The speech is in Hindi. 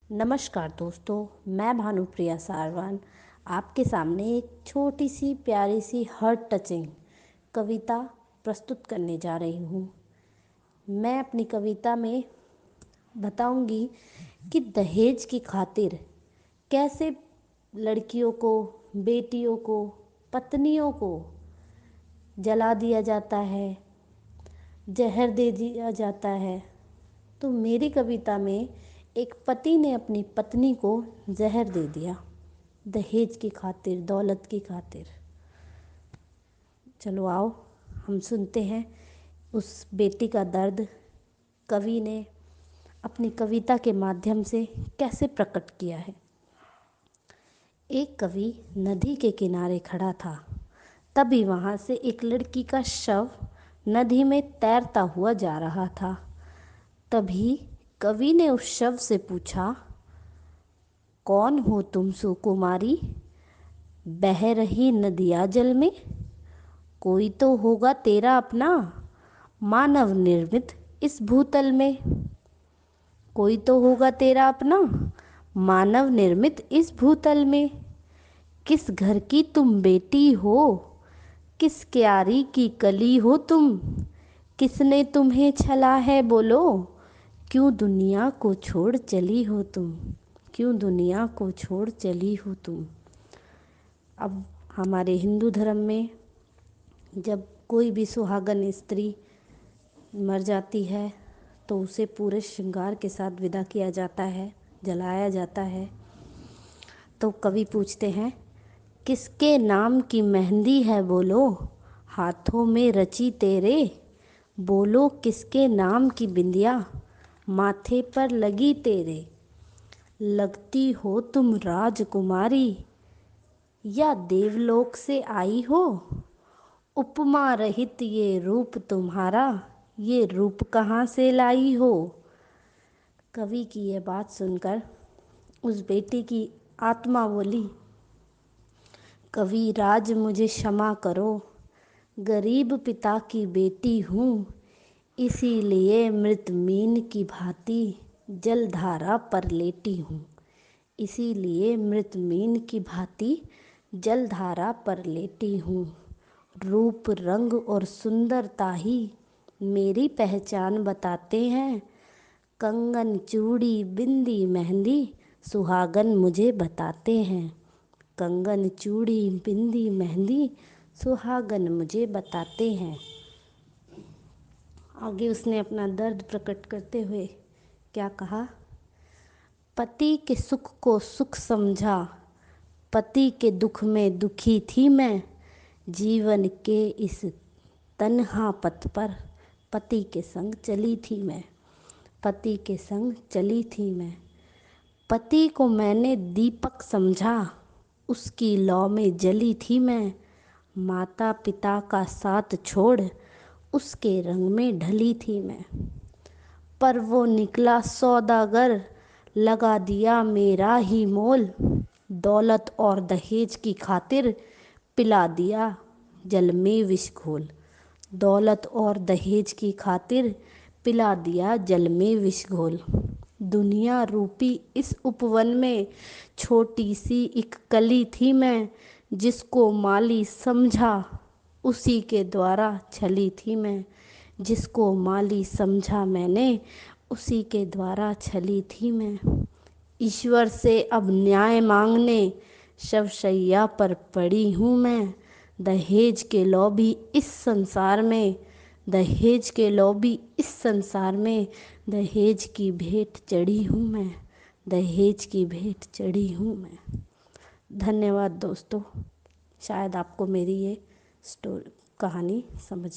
नमस्कार दोस्तों, मैं भानुप्रिया सारवान आपके सामने एक छोटी सी प्यारी सी हार्ट टचिंग कविता प्रस्तुत करने जा रही हूँ। मैं अपनी कविता में बताऊंगी कि दहेज की खातिर कैसे लड़कियों को, बेटियों को, पत्नियों को जला दिया जाता है, जहर दे दिया जाता है। तो मेरी कविता में एक पति ने अपनी पत्नी को जहर दे दिया दहेज की खातिर, दौलत की खातिर। चलो आओ हम सुनते हैं उस बेटी का दर्द कवि ने अपनी कविता के माध्यम से कैसे प्रकट किया है। एक कवि नदी के किनारे खड़ा था। तभी वहाँ से एक लड़की का शव नदी में तैरता हुआ जा रहा था। तभी कवि ने उस शव से पूछा, कौन हो तुम सुकुमारी, बह रही नदिया जल में? कोई तो होगा तेरा अपना, मानव निर्मित इस भूतल में। कोई तो होगा तेरा अपना, मानव निर्मित इस भूतल में। किस घर की तुम बेटी हो, किस क्यारी की कली हो तुम? किसने तुम्हें छला है बोलो, क्यों दुनिया को छोड़ चली हो तुम? क्यों दुनिया को छोड़ चली हो तुम? अब हमारे हिंदू धर्म में जब कोई भी सुहागन स्त्री मर जाती है तो उसे पूरे श्रृंगार के साथ विदा किया जाता है, जलाया जाता है। तो कवि पूछते हैं, किसके नाम की मेहंदी है बोलो, हाथों में रची तेरे? बोलो किसके नाम की बिंदिया, माथे पर लगी तेरे? लगती हो तुम राजकुमारी, या देवलोक से आई हो? उपमा रहित ये रूप तुम्हारा, ये रूप कहाँ से लाई हो? कवि की ये बात सुनकर उस बेटी की आत्मा बोली, कवि राज मुझे क्षमा करो, गरीब पिता की बेटी हूँ, इसीलिए मृत मीन की भांति जलधारा पर लेटी हूँ। इसीलिए मृत मीन की भांति जलधारा पर लेटी हूँ। रूप रंग और सुंदरता ही मेरी पहचान बताते हैं। कंगन चूड़ी बिंदी मेहंदी सुहागन मुझे बताते हैं। कंगन चूड़ी बिंदी मेहंदी सुहागन मुझे बताते हैं। आगे उसने अपना दर्द प्रकट करते हुए क्या कहा, पति के सुख को सुख समझा, पति के दुख में दुखी थी मैं। जीवन के इस तन्हा पथ पर पति के संग चली थी मैं। पति के संग चली थी मैं। पति को मैंने दीपक समझा, उसकी लौ में जली थी मैं। माता पिता का साथ छोड़ उसके रंग में ढली थी मैं। पर वो निकला सौदागर, लगा दिया मेरा ही मोल। दौलत और दहेज की खातिर पिला दिया जल में विष घोल। दौलत और दहेज की खातिर पिला दिया जल में विष घोल। दुनिया रूपी इस उपवन में छोटी सी एक कली थी मैं। जिसको माली समझा उसी के द्वारा छली थी मैं। जिसको माली समझा मैंने उसी के द्वारा छली थी मैं। ईश्वर से अब न्याय मांगने शवशैया पर पड़ी हूँ मैं। दहेज के लॉबी इस संसार में, दहेज के लॉबी इस संसार में, दहेज की भेंट चढ़ी हूँ मैं। दहेज की भेंट चढ़ी हूँ मैं। धन्यवाद दोस्तों। शायद आपको मेरी ये कहानी समझ